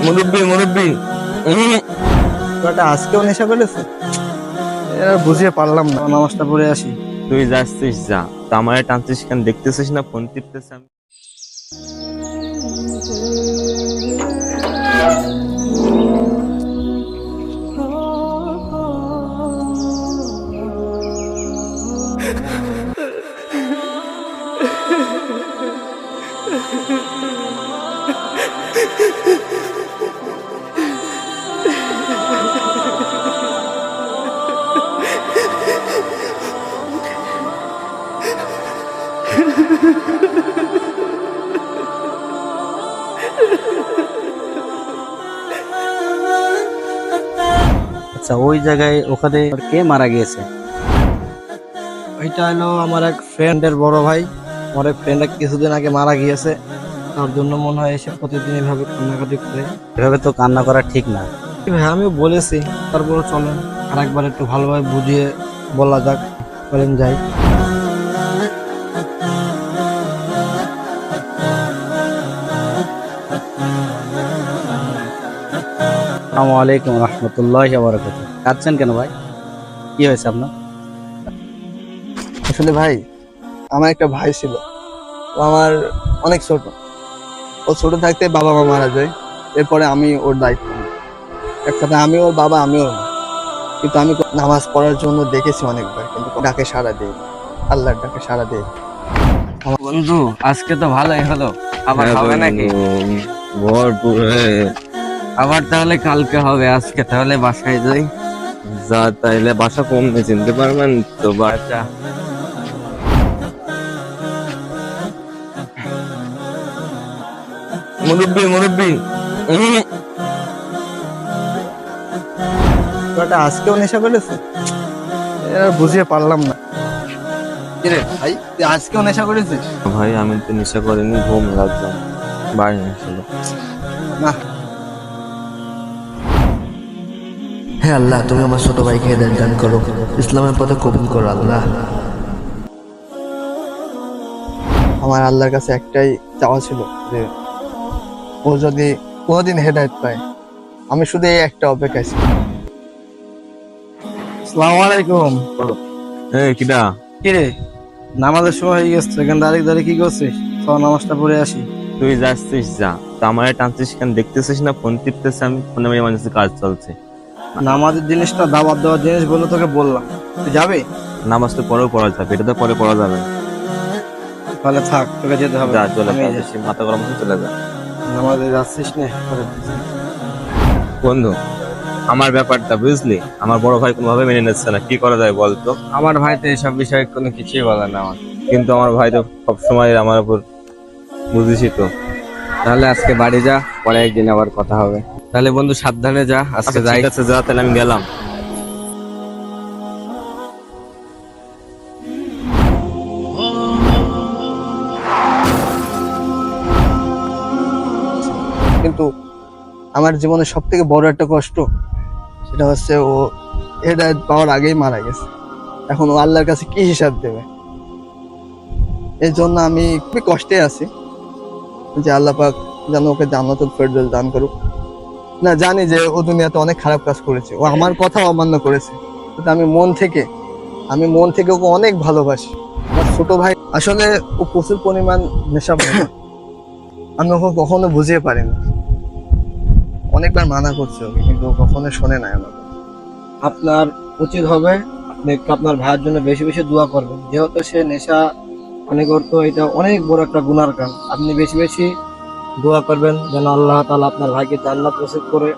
মুরব্বি মুরব্বি ওটা আজকেও নেশা করেছে, এরা বুঝিয়ে পারলাম না। নামাজটা পড়ে আসি। তুই যাচ্ছিস যা, তা আমারে টানছিস কেন? দেখতেছিস না ফোন টিপতেছে আমি। আচ্ছা, ওই জায়গায় ওখানে কে মারা গিয়েছে? ওইটা হলো আমার এক ফ্রেন্ডের বড় ভাই। আমার এক ফ্রেন্ড কিছুদিন আগে মারা গিয়েছে, তার জন্য মনে হয় এসে প্রতিদিন এভাবে কান্নাকাটি করে। এভাবে তো কান্না করা ঠিক না। ভাই আমিও বলেছি, তারপরে চলেন আর একবার একটু ভালোভাবে বুঝিয়ে বলা যাক। বলেন যাই। আসসালামু আলাইকুম রহমতুল্লাহি ওয়া বারাকাতুহু। কাঁদছেন কেন ভাই? কি হয়েছে আপনার? আসলে ভাই, আমার একটা ভাই ছিল, ও আমার অনেক ছোট। ও ছোট থাকতে বাবা মা মারা যায়, এরপরে আমি ওর দায়িত্ব নিই। একসাথে আমি ওর বাবা, আমি ওর মা। কিন্তু আমি নামাজ পড়ার জন্য দেখেছি অনেকবার, কিন্তু ডাকে সাড়া দিই, আল্লাহর ডাকে সাড়া দিই। বন্ধু আজকে তো ভালোই হলো, আবার হবে নাকি? ভরপুর আবার তাহলে কালকে হবে। আজকে তাহলে বাসায় যাই। যা, তাইলে বাসা কমনে চিনতে পারবেন তো বাচ্চা। মুরব্বি মুরব্বি ওটা আজকেও নেশা করেছে, এরা বুঝিয়ে পারলাম না। কিরে ভাই, তুই আজকেও নেশা করেছিস? ভাই আমি তো নেশা করিনি, ঘুম লাগলাম, বাড়ি আসলো না। হে আল্লাহ, তুমি আমার ছোট ভাইকে হেদায়েত দান করো, ইসলামের পথে কবুল করো আল্লাহ। আমার আল্লাহর কাছে একটাই চাওয়া ছিল যে ও যদি কোনোদিন হেদায়েত পায়, আমি শুধু এই একটা অপেক্ষায় ছিল। আসসালামু আলাইকুম। কিডা? কি রে, নামাজের সময় হয়ে গেছে, এখানে দাঁড়িয়ে দাঁড়িয়ে কি করছিস? চল নামাজটা পড়ে আসি। তুই যাচ্ছিস যা, তা আমারে টানছিস কেন? দেখতেছিস না ফোন টিপতেছে আমি, ফোনে এমার্জেন্সি কাজ চলছে। নামাজের জিনিসটা দাওয়াত দেওয়ার জিনিস বলে তোকে বললাম, তুই যাবে? নামাজ তো পরেও পড়া যাবে, এটা তো পরে পড়া যাবে না। তাহলে থাক, তোকে যেতে হবে। যা চলে আমি যা, যাচ্ছি। বেশি মাথা গরম হয়ে চলে যা। নামাজে যাচ্ছিস না? বন্ধু, আমার ব্যাপারটা বুঝলি, আমার বড় ভাই কোনোভাবে মেনে নিচ্ছে না, কি করা যায় বলতো? আমার ভাই তো এসব বিষয়ে কোনো কিছুই বলে না আমার। কিন্তু আমার ভাই তো সবসময় আমার উপর, বুঝিসই তো। তাহলে আজকে বাড়ি যা, পরে একদিন আবার কথা হবে। তাহলে বন্ধু সাবধানে যা, আজকে আচ্ছা যাই। ঠিক আছে, যা তাহলে আমি গেলাম। কিন্তু আমার জীবনে সব থেকে বড় একটা কষ্ট, সেটা হচ্ছে ও হেদায়েত পাওয়ার আগেই মারা গেছে। এখন ও আল্লাহর কাছে কি হিসাব দেবে? এই জন্য আমি খুবই কষ্টে আছি যে আল্লাহ পাক যেন ওকে জান্নাতুল ফেরদৌস দান করুক। না, জানি যে ও দুনিয়াতে অনেক খারাপ কাজ করেছে, ও আমার কথা অমান্য করেছে, কিন্তু আমি মন থেকে ওকে অনেক ভালোবাসি। আমার ছোট ভাই আসলে ও প্রচুর পরিমাণ নেশাবান। আমি ওকে কখনো বুঝিয়ে পারিনি, অনেকবার মানা করছে ওকে, কিন্তু ও কখনো শোনে না আমার। আপনার উচিত হবে আপনি একটু আপনার ভাইয়ের জন্য বেশি বেশি দোয়া করবেন, যেহেতু সে নেশা অনেক করতো, এটা অনেক বড় একটা গুনার কাজ। আপনি বেশি বেশি দোয়া করবেন যেন আল্লাহ তাআলা আপনার ভাইকে জান্নাত নসিব করে।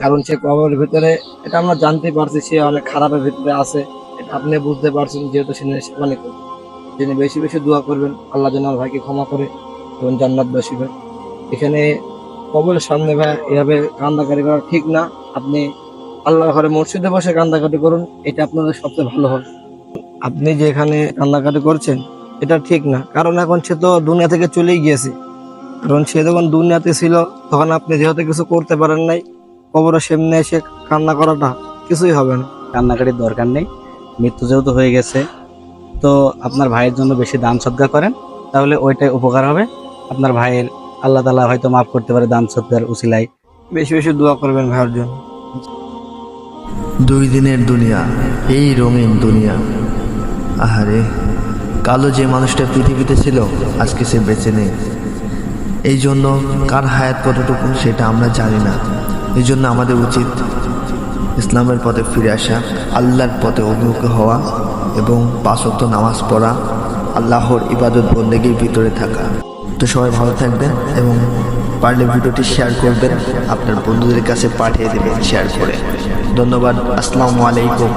কারণ সে কবরের ভিতরে, এটা আমরা জানতে পারছি, সে অনেক খারাপের ভিতরে আছে, এটা আপনি বুঝতে পারছেন, যেহেতু সে নেশা অনেক করতো। যিনি বেশি বেশি দোয়া করবেন আল্লাহ যেন আমার ভাইকে ক্ষমা করে এবং জান্নাত নসিব হয়। এখানে কবরের সামনে ভাই এভাবে কান্দাকাটি করা ঠিক না। আপনি আল্লাহর ঘরে মসজিদে বসে কান্দাকাটি করুন, এটা আপনাদের সবচেয়ে ভালো হবে। আপনি যে এখানে কান্দাকাটি করছেন এটা ঠিক না, কারণ এখন সে তো দুনিয়া থেকে চলেই গিয়েছে। কারণ সে যখন দুনিয়াতে ছিল তখন আপনি যেহেতু কিছু করতে পারেন নাই, কবরের সামনে এসে কান্না করাটা কিছুই হবে না। কান্নাকাটির দরকার নেই, মৃত্যু যেহেতু হয়ে গেছে, তো আপনার ভাইয়ের জন্য বেশি দান সদকা করেন, তাহলে ওইটাই উপকার হবে। আপনার ভাইয়ের আল্লাহ তাআলা হয়তো মাফ করতে পারে দান সদকার উসিলায়। বেশি বেশি দোয়া করবেন ভাইয়ের জন্য। 2 দিনের দুনিয়া, এই রঙিন দুনিয়া। আহারে, কালো যে মানুষটা পৃথিবীতে ছিল আজকে সে বেঁচে নেই। এই জন্য কার হায়াত কতটুকু সেটা আমরা জানি না। এই জন্য আমাদের উচিত ইসলামের পথে ফিরে আসা, আল্লাহর পথে অভিমুখ হওয়া এবং 5 ওয়াক্ত নামাজ পড়া, আল্লাহর ইবাদত বন্দেগীর ভিতরে থাকা। তো সবাই ভালো থাকবেন এবং পারলে ভিডিওটি শেয়ার করবেন, আপনার বন্ধুদের কাছে পাঠিয়ে দেবেন শেয়ার করে। ধন্যবাদ। আসসালামু আলাইকুম।